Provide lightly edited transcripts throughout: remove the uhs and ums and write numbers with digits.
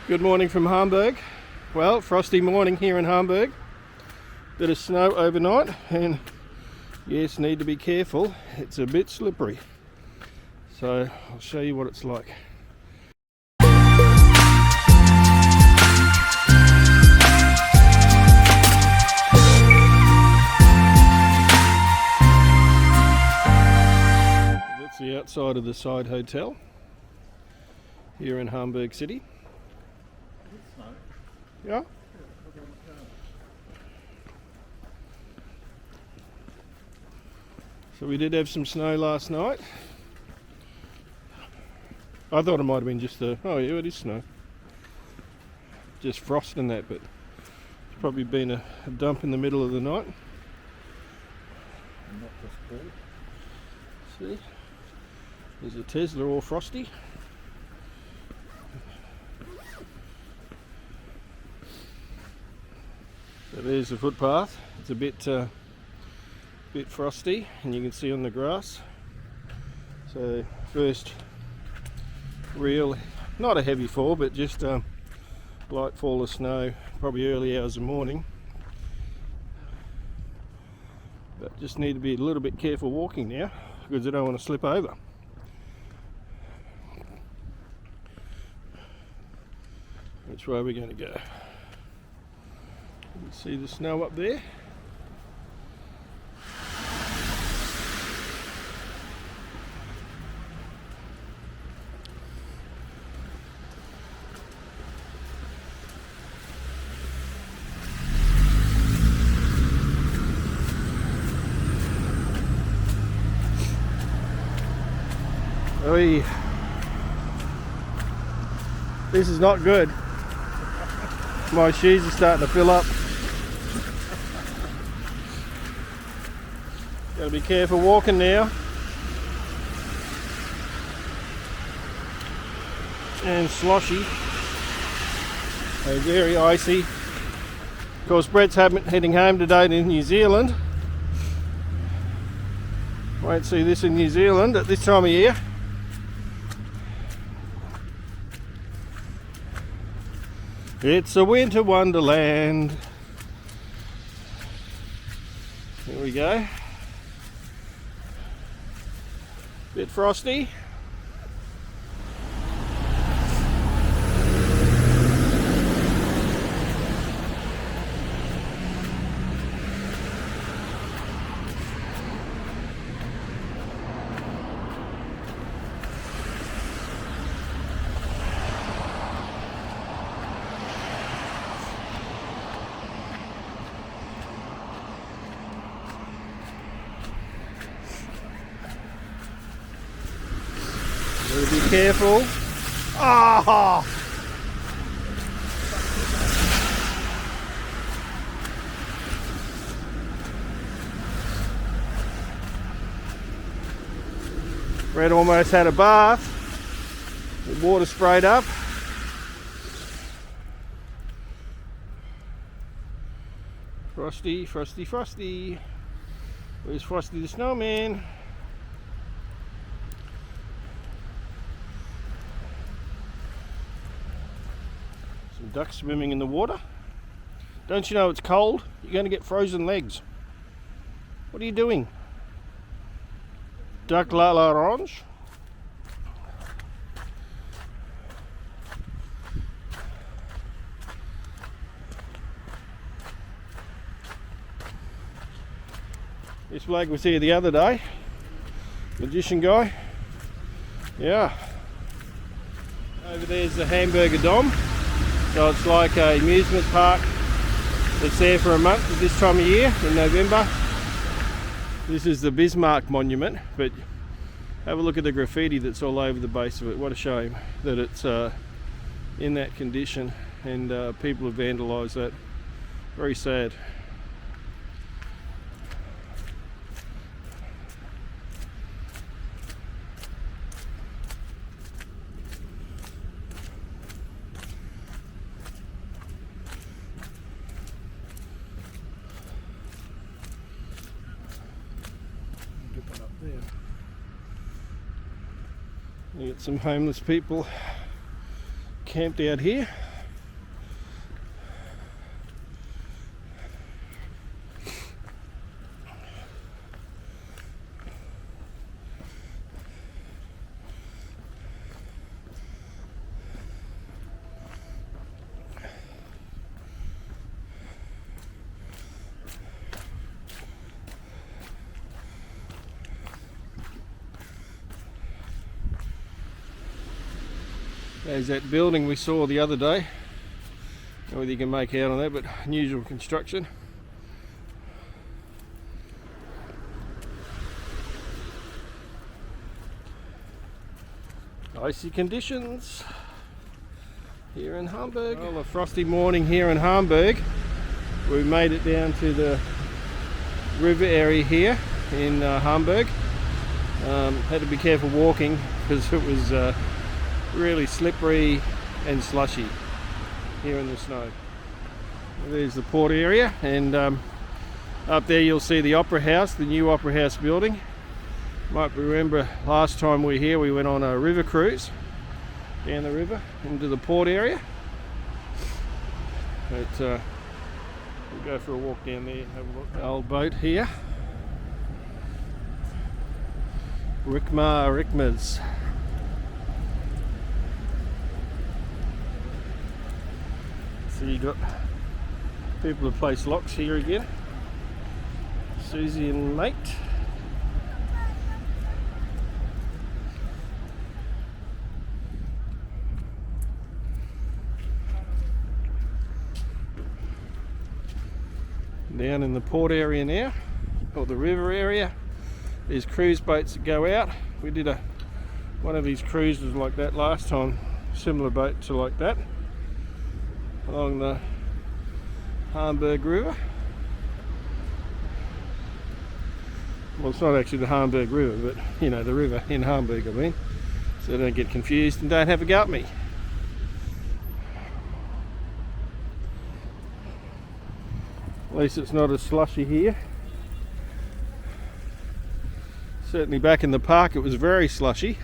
Good morning from Hamburg. Well, frosty morning here in Hamburg. Bit of snow overnight, and yes, need to be careful. It's a bit slippery. So I'll show you what it's like. That's the outside of the side hotel here in Hamburg City. Yeah. So we did have some snow last night. I thought it might have been just oh yeah, it is snow. Just frost and that, but it's probably been a dump in the middle of the night. Not just cold. See? There's a Tesla all frosty. So there's the footpath. It's a bit frosty, and you can see on the grass. So first real, not a heavy fall, but just light fall of snow, probably early hours of morning. But just need to be a little bit careful walking now, because I don't want to slip over. Which way are we going to go? You can see the snow up there. Oi. This is not good. My shoes are starting to fill up. Gotta be careful walking now. And sloshy. So very icy. Of course, Brett's heading home today to New Zealand. Won't see this in New Zealand at this time of year. It's a winter wonderland. Here we go. Bit frosty. Be careful. Ah! Red almost had a bath. The water sprayed up. Frosty, frosty, frosty. Where's Frosty the snowman? Ducks swimming in the water. Don't you know it's cold? You're going to get frozen legs. What are you doing? Duck la la orange. This bloke was here the other day. Magician guy. Yeah. Over there's the Hamburger Dom. So it's like an amusement park that's there for a month at this time of year in November. This is the Bismarck monument, but have a look at the graffiti that's all over the base of it. What a shame that it's in that condition, and people have vandalised that. Very sad. You get some homeless people camped out here. There's that building we saw the other day. Not know whether you can make out on that, but unusual construction. Icy conditions here in Hamburg. Well, a frosty morning here in Hamburg. We made it down to the river area here in Hamburg. Had to be careful walking because it was really slippery and slushy here in the snow. There's the port area, and up there you'll see the Opera House, the new Opera House building. Might remember last time we were here we went on a river cruise down the river into the port area. But we'll go for a walk down there and have a look. The old boat here. 𝐒𝐕𝐓𝐇. So you got people who place locks here again. Susie and mate. Down in the port area now, or the river area, there's cruise boats that go out. We did one of these cruises like that last time, similar boat to like that, along the Hamburg River. Well, it's not actually the Hamburg River, but you know, the river in Hamburg, I mean, so don't get confused and don't have a go at me. At least it's not as slushy here. Certainly back in the park it was very slushy.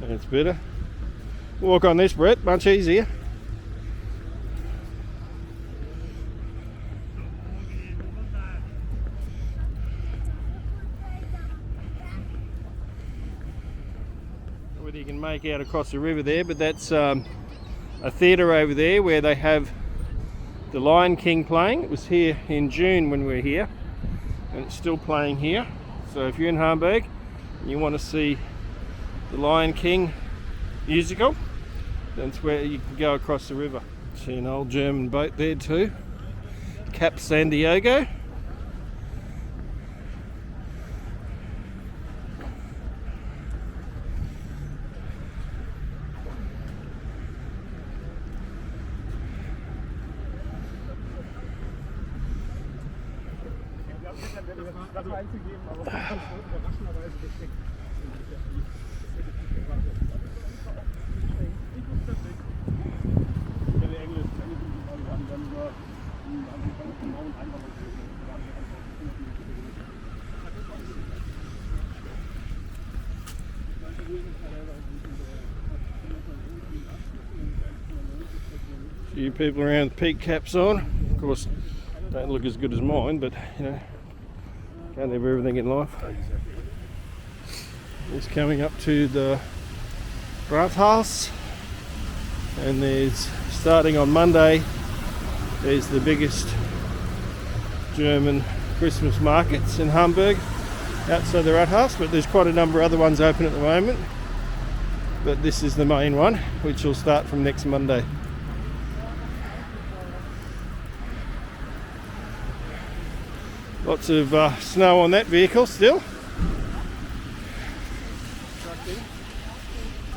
That's better. Walk on this, Brett, much easier. Whether you can make out across the river there, but that's a theatre over there where they have the Lion King playing. It was here in June when we were here, and it's still playing here. So if you're in Hamburg and you want to see the Lion King musical, that's where you can go across the river. See an old German boat there too, 𝐂𝐲𝐶. Few people around with peak caps on. Of course, don't look as good as mine, but you know, can't have everything in life. It's coming up to the Rathaus, and there's, starting on Monday, there's the biggest German Christmas markets in Hamburg outside the Rathaus, but there's quite a number of other ones open at the moment. But this is the main one, which will start from next Monday. Lots of snow on that vehicle still.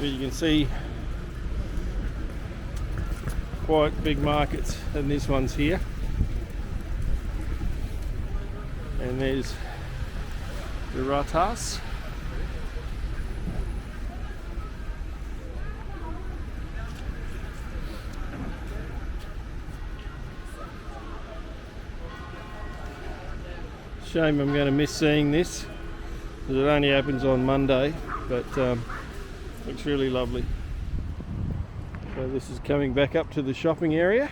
You can see quite big markets, and this one's here. And there's the Rathaus. Shame I'm going to miss seeing this, because it only opens on Monday, but looks really lovely. So this is coming back up to the shopping area.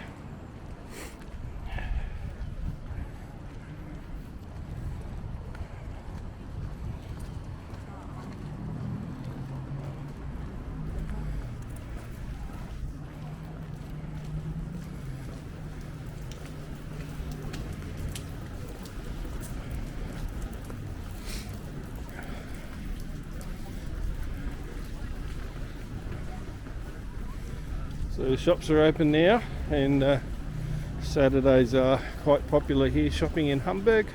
So the shops are open now, and Saturdays are quite popular here shopping in Hamburg.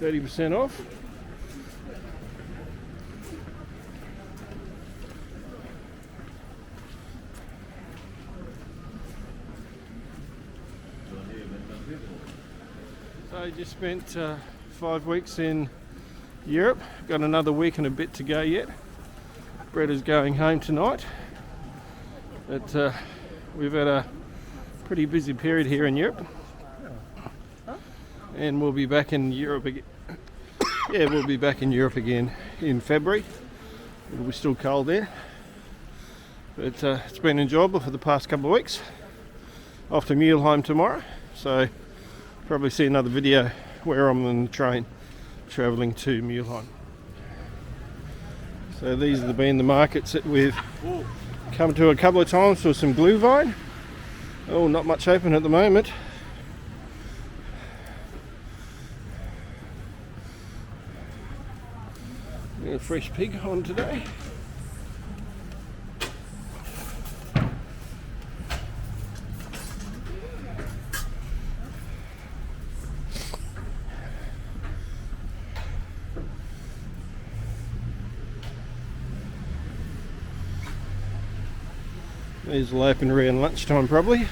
%30 off. So I just spent 5 weeks in Europe. Got another week and a bit to go yet. Brett is going home tonight. But we've had a pretty busy period here in Europe. And we'll be back in Europe again. Yeah, we'll be back in Europe again in February. It'll be still cold there. But it's been enjoyable for the past couple of weeks. Off to 𝐒𝐈𝐓 tomorrow. So probably see another video where I'm on the train travelling to 𝐒𝐈𝐓. So these have been the markets that we've come to a couple of times for some glühwein. Oh, not much open at the moment. A fresh pig on today. These will open around lunchtime probably.